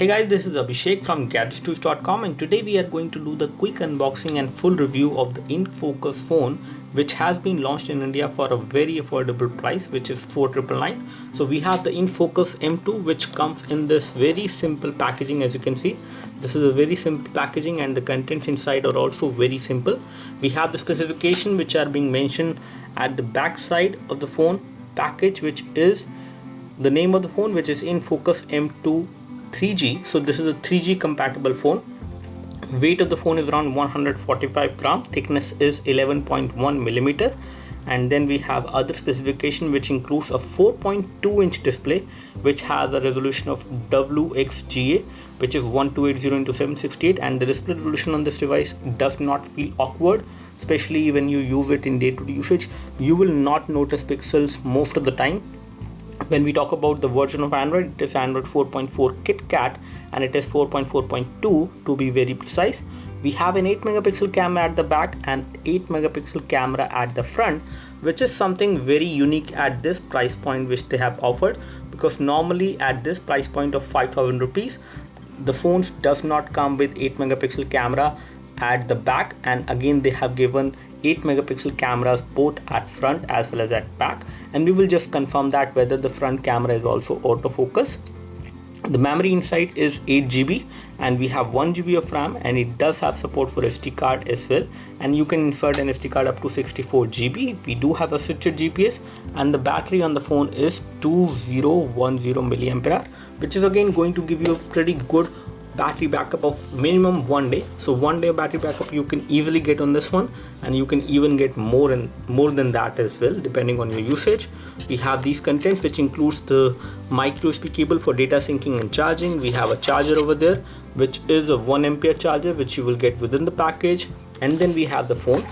Hey guys, this is Abhishek from gadgetstools.com, and today we are going to do the quick unboxing and full review of the Infocus phone, which has been launched in India for a very affordable price, which is 4,999. So we have the Infocus M2, which comes in this very simple packaging. As you can see, this is a very simple packaging and the contents inside are also very simple. We have the specification which are being mentioned at the back side of the phone package, which is the name of the phone, which is Infocus M2 3G. So this is a 3G compatible phone. Weight of the phone is around 145 gram. Thickness is 11.1 millimeter. And then we have other specification, which includes a 4.2 inch display, which has a resolution of WXGA, which is 1280 into 768, and the display resolution on this device does not feel awkward, especially when you use it in day-to-day usage. You will not notice pixels most of the time. When we talk about the version of Android, it is Android 4.4 KitKat, and it is 4.4.2 to be very precise. We have an 8 megapixel camera at the back and 8 megapixel camera at the front, which is something very unique at this price point which they have offered, because normally at this price point of 5,000 rupees, the phones does not come with 8 megapixel camera at the back, and again they have given 8 megapixel cameras both at front as well as at back, and we will just confirm that whether the front camera is also autofocus. The memory inside is 8 GB, and we have 1 GB of RAM, and it does have support for SD card as well, and you can insert an SD card up to 64 GB. We do have assisted GPS, and the battery on the phone is 2010 milliampere, which is again going to give you a pretty good battery backup of minimum 1 day. So 1 day battery backup you can easily get on this one, and you can even get more than that as well, depending on your usage. We have these contents, which includes the micro USB cable for data syncing and charging. We have a charger over there, which is a 1 ampere charger, which you will get within the package. And then we have the phone,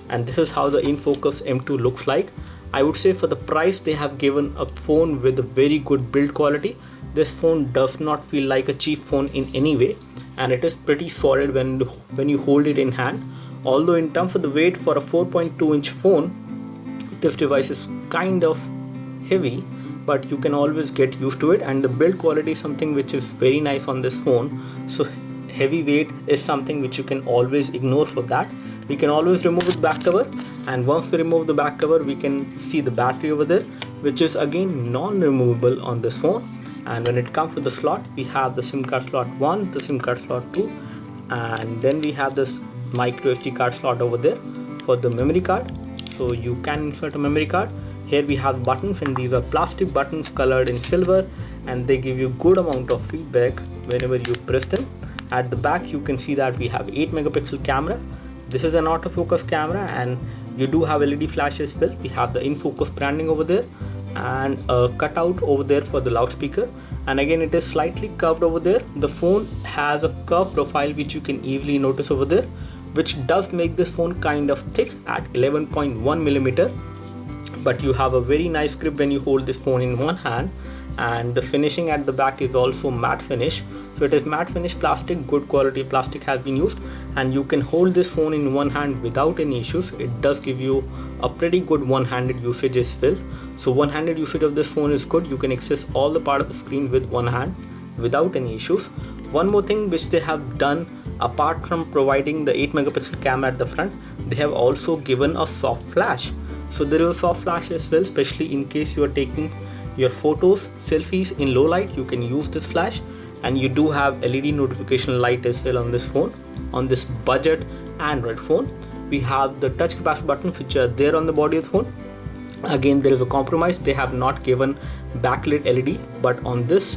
and this is how the Infocus M2 looks like. I would say for the price, they have given a phone with a very good build quality. This phone does not feel like a cheap phone in any way, and it is pretty solid when you hold it in hand. Although in terms of the weight, for a 4.2 inch phone, this device is kind of heavy, but you can always get used to it, and the build quality is something which is very nice on this phone. So heavy weight is something which you can always ignore for that. We can always remove the back cover, and once we remove the back cover, we can see the battery over there, which is again non-removable on this phone. And when it comes to the slot, we have the SIM card slot 1, the SIM card slot 2, and then we have this micro SD card slot over there for the memory card. So you can insert a memory card. Here we have buttons, and these are plastic buttons colored in silver, and they give you good amount of feedback whenever you press them. At the back, you can see that we have 8 megapixel camera. This is an autofocus camera, and you do have LED flash as well. We have the Infocus branding over there, and a cutout over there for the loudspeaker, and again it is slightly curved over there. The phone has a curved profile, which you can easily notice over there, which does make this phone kind of thick at 11.1 millimeter, but you have a very nice grip when you hold this phone in one hand. And the finishing at the back is also matte finish, so it is matte finish plastic. Good quality plastic has been used, and you can hold this phone in one hand without any issues. It does give you a pretty good one-handed usage as well. So one-handed usage of this phone is good. You can access all the part of the screen with one hand without any issues. One more thing which they have done, apart from providing the 8 megapixel camera at the front, they have also given a soft flash. So there is a soft flash as well, especially in case you are taking your photos, selfies in low light. You can use this flash, and you do have LED notification light as well on this phone, on this budget Android phone. We have the touch capacitor buttons, which are there on the body of the phone. Again, there is a compromise. They have not given backlit LED, but on this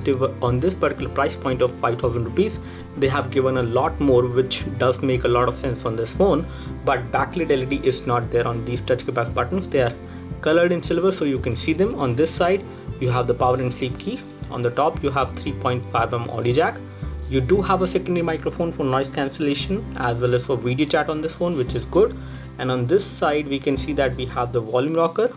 particular price point of 5,000 rupees, they have given a lot more, which does make a lot of sense on this phone. But backlit LED is not there on these touch capacitor buttons. They are colored in silver, so you can see them. On this side, you have the power and sleep key. On the top, you have 3.5mm audio jack. You do have a secondary microphone for noise cancellation as well as for video chat on this phone, which is good. And on this side, we can see that we have the volume rocker,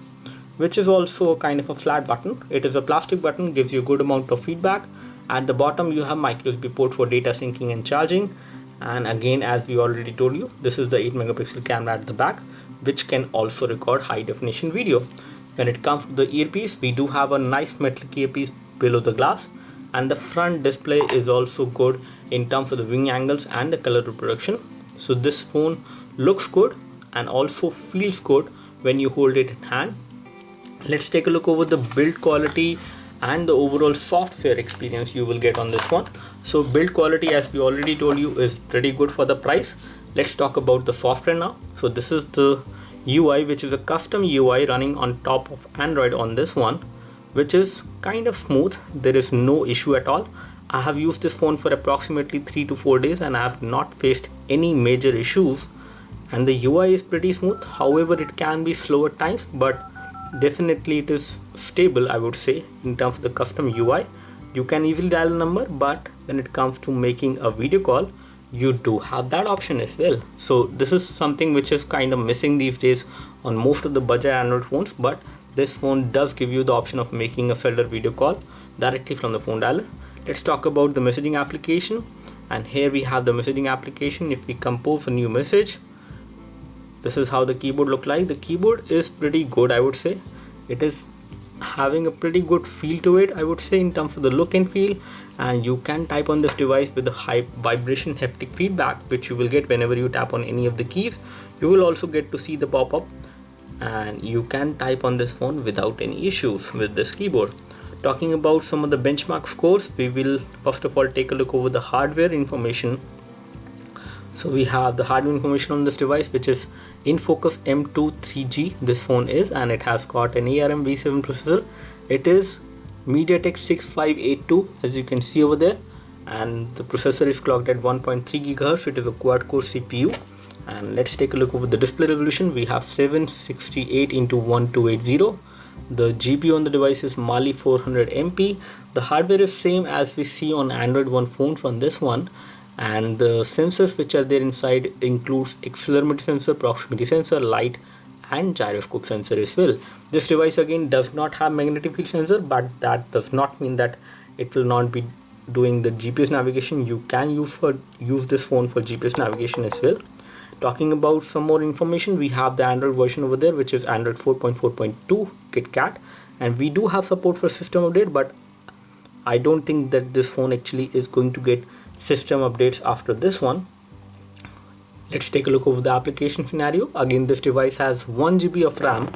which is also a kind of a flat button. It is a plastic button, gives you a good amount of feedback. At the bottom, you have micro USB port for data syncing and charging. And again, as we already told you, this is the 8 megapixel camera at the back, which can also record high definition video. When it comes to the earpiece, we do have a nice metallic earpiece below the glass, and the front display is also good in terms of the viewing angles and the color reproduction. So this phone looks good and also feels good when you hold it in hand. Let's take a look over the build quality and the overall software experience you will get on this one. So build quality, as we already told you, is pretty good for the price. Let's talk about the software now. So this is the UI, which is a custom UI running on top of Android on this one, which is kind of smooth. There is no issue at all. I have used this phone for approximately 3 to 4 days and I have not faced any major issues, and the UI is pretty smooth. However, it can be slow at times, but definitely it is stable, I would say. In terms of the custom UI, you can easily dial a number, but when it comes to making a video call, you do have that option as well. So this is something which is kind of missing these days on most of the budget Android phones, but this phone does give you the option of making a cellular video call directly from the phone dialer. Let's talk about the messaging application, and here we have the messaging application. If we compose a new message, this is how the keyboard look like. The keyboard is pretty good, I would say. It is having a pretty good feel to it, I would say, in terms of the look and feel, and you can type on this device with a high vibration haptic feedback, which you will get whenever you tap on any of the keys. You will also get to see the pop-up, and you can type on this phone without any issues with this keyboard. Talking about some of the benchmark scores, we will first of all take a look over the hardware information. So we have the hardware information on this device, which is Infocus M2 3G this phone is, and it has got an ARM V7 processor. It is MediaTek 6582, as you can see over there, and the processor is clocked at 1.3 GHz. It is a quad core CPU. And let's take a look over the display resolution. We have 768 into 1280. The GPU on the device is Mali 400 MP. The hardware is same as we see on Android One phones on this one, and the sensors which are there inside includes accelerometer sensor, proximity sensor, light and gyroscope sensor as well. This device again does not have magnetic field sensor, but that does not mean that it will not be doing the GPS navigation. You can use this phone for GPS navigation as well. Talking about some more information, we have the Android version over there, which is Android 4.4.2 KitKat, and we do have support for system update, but I don't think that this phone actually is going to get system updates after this one. Let's take a look over the application scenario. Again, this device has 1 GB of RAM,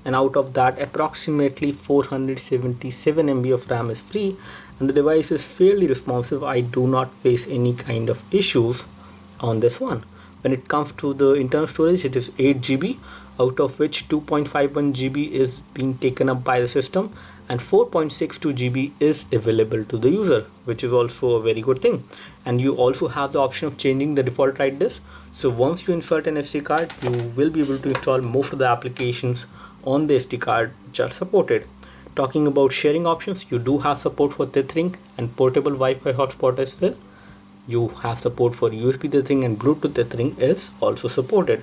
and out of that approximately 477 MB of RAM is free, and the device is fairly responsive. I do not face any kind of issues on this one. When it comes to the internal storage, it is 8 GB, out of which 2.51 GB is being taken up by the system, and 4.62 GB is available to the user, which is also a very good thing. And you also have the option of changing the default write disk. So once you insert an SD card, you will be able to install most of the applications on the SD card which are supported. Talking about sharing options, you do have support for tethering and portable Wi-Fi hotspot as well. You have support for USB tethering, and Bluetooth tethering is also supported.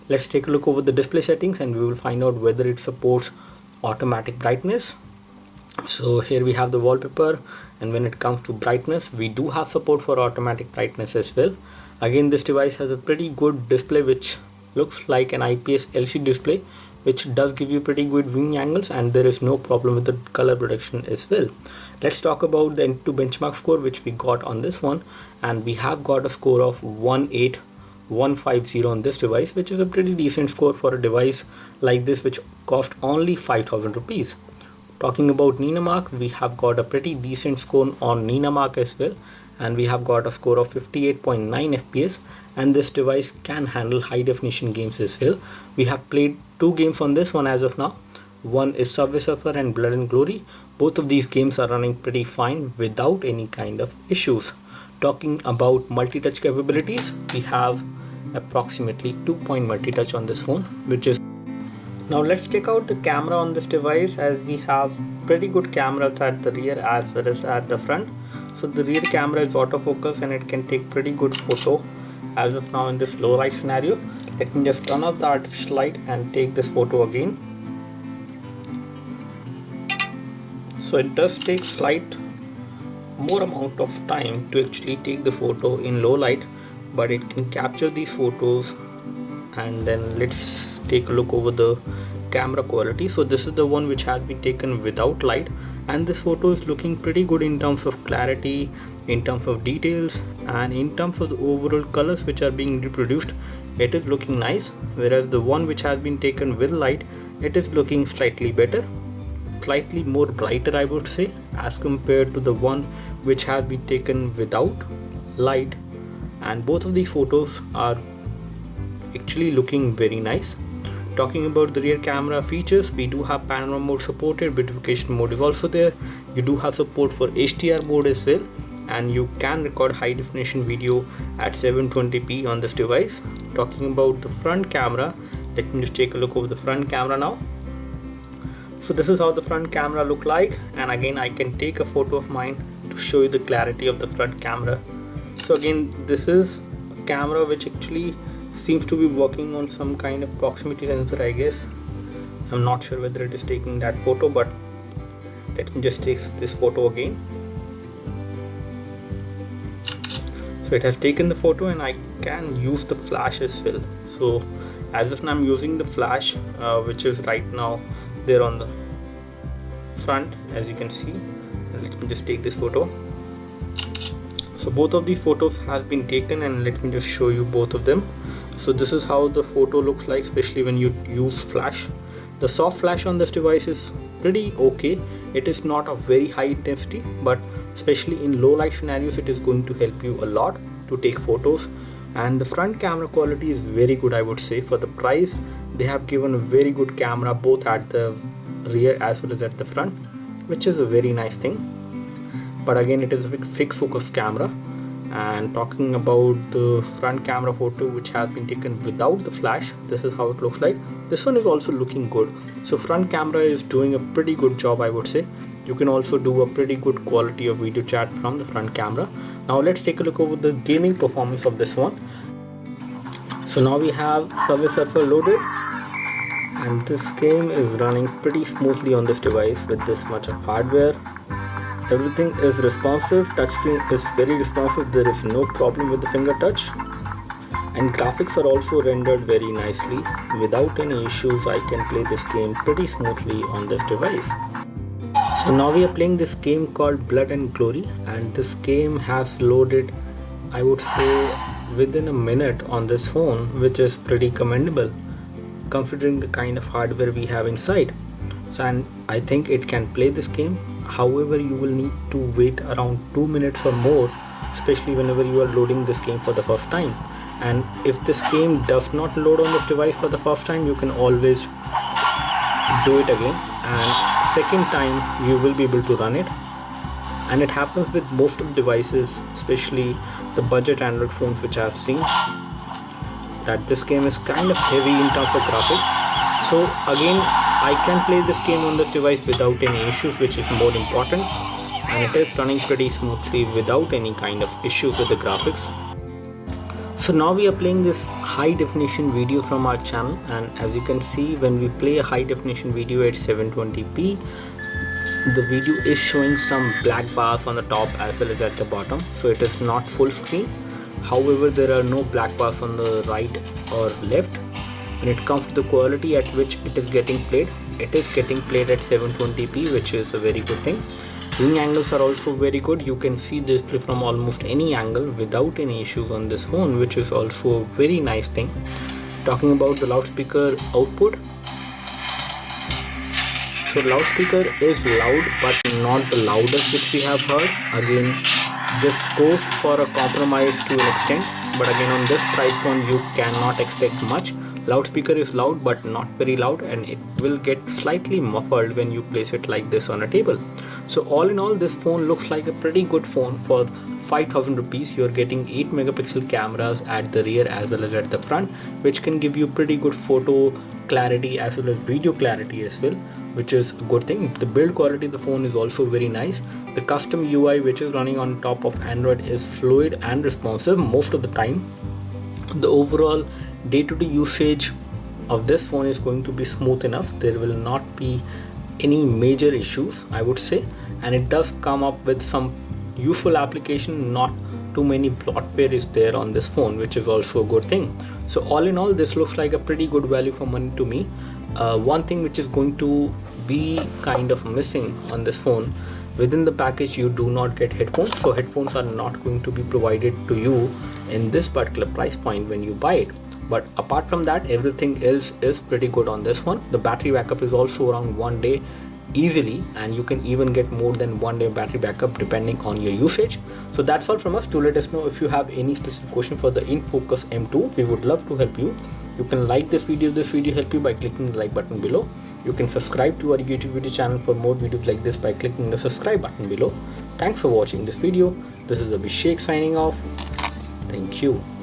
Let's take a look over the display settings, and we will find out whether it supports automatic brightness. So here we have the wallpaper, and when it comes to brightness, we do have support for automatic brightness as well. Again, this device has a pretty good display which looks like an IPS LCD display, which does give you pretty good viewing angles, and there is no problem with the color production as well. Let's talk about the N2 benchmark score which we got on this one, and we have got a score of 18150 on this device, which is a pretty decent score for a device like this which cost only 5,000 rupees. Talking about Ninamark, we have got a pretty decent score on Ninamark as well, and we have got a score of 58.9 FPS, and this device can handle high definition games as well. We have played 2 games on this one as of now. One is Subway Surfer and Blood and Glory. Both of these games are running pretty fine without any kind of issues. Talking about multi-touch capabilities, we have approximately 2-point multi-touch on this phone, which is. Now let's check out the camera on this device, as we have pretty good cameras at the rear as well as at the front. So the rear camera is autofocus and it can take pretty good photo as of now in this low light scenario. Let me just turn off the artificial light and take this photo again. So it does take slight more amount of time to actually take the photo in low light, but it can capture these photos. And then let's take a look over the camera quality. So this is the one which has been taken without light, and this photo is looking pretty good in terms of clarity, in terms of details, and in terms of the overall colors which are being reproduced. It is looking nice, whereas the one which has been taken with light, it is looking slightly better, slightly more brighter I would say, as compared to the one which has been taken without light. And both of these photos are actually looking very nice. Talking about the rear camera features, we do have panorama mode supported, beautification mode is also there. You do have support for HDR mode as well, and you can record high definition video at 720p on this device. Talking about the front camera, let me just take a look over the front camera now. So this is how the front camera look like, and again I can take a photo of mine to show you the clarity of the front camera. So again, this is a camera which actually seems to be working on some kind of proximity sensor, I guess. I'm not sure whether it is taking that photo, but let me just take this photo again. So it has taken the photo, and I can use the flash as well. So as of now I'm using the flash which is right now there on the front, as you can see. And let me just take this photo. So both of these photos have been taken, and let me just show you both of them. So this is how the photo looks like, especially when you use flash. The soft flash on this device is pretty okay. It is not a very high intensity, but especially in low light scenarios it is going to help you a lot to take photos. And the front camera quality is very good, I would say. For the price, they have given a very good camera both at the rear as well as at the front, which is a very nice thing. But again, it is a fixed focus camera. And talking about the front camera photo which has been taken without the flash, this is how it looks like. This one is also looking good. So front camera is doing a pretty good job, I would say. You can also do a pretty good quality of video chat from the front camera. Now let's take a look over the gaming performance of this one. So now we have Subway Surfer loaded, and this game is running pretty smoothly on this device with this much of hardware. Everything is responsive, touchscreen is very responsive, there is no problem with the finger touch, and graphics are also rendered very nicely. Without any issues, I can play this game pretty smoothly on this device. So now we are playing this game called Blood and Glory, and this game has loaded, I would say, within a minute on this phone, which is pretty commendable considering the kind of hardware we have inside. So, and I think it can play this game. However, you will need to wait around 2 minutes or more, especially whenever you are loading this game for the first time. And if this game does not load on this device for the first time, you can always do it again, and second time you will be able to run it. And it happens with most of the devices, especially the budget Android phones which I have seen, that this game is kind of heavy in terms of graphics. So again, I can play this game on this device without any issues, which is more important, and it is running pretty smoothly without any kind of issues with the graphics. So now we are playing this high definition video from our channel, and as you can see, when we play a high definition video at 720p, the video is showing some black bars on the top as well as at the bottom, so it is not full screen. However, there are no black bars on the right or left. When it comes to the quality at which it is getting played, it is getting played at 720p, which is a very good thing. Viewing angles are also very good. You can see the display from almost any angle without any issues on this phone, which is also a very nice thing. Talking about the loudspeaker output, so loudspeaker is loud but not the loudest which we have heard. Again, this goes for a compromise to an extent, but again on this price point you cannot expect much. Loudspeaker is loud but not very loud, and it will get slightly muffled when you place it like this on a table. So all in all, this phone looks like a pretty good phone for 5,000 rupees. You're getting 8 megapixel cameras at the rear as well as at the front, which can give you pretty good photo clarity as well as video clarity as well, which is a good thing. The build quality of the phone is also very nice. The custom UI which is running on top of Android is fluid and responsive most of the time. The overall day-to-day usage of this phone is going to be smooth enough. There will not be any major issues, I would say, and it does come up with some useful application. Not too many bloatware is there on this phone, which is also a good thing. So all in all, this looks like a pretty good value for money to me. One thing which is going to be kind of missing on this phone, within the package you do not get headphones. So headphones are not going to be provided to you in this particular price point when you buy it. But apart from that, everything else is pretty good on this one. The battery backup is also around 1 day easily, and you can even get more than 1 day battery backup depending on your usage. So that's all from us. Do let us know if you have any specific question for the Infocus M2. We would love to help you. You can like this video help you by clicking the like button below. You can subscribe to our YouTube video channel for more videos like this by clicking the subscribe button below. Thanks for watching this video. This is Abhishek signing off. Thank you.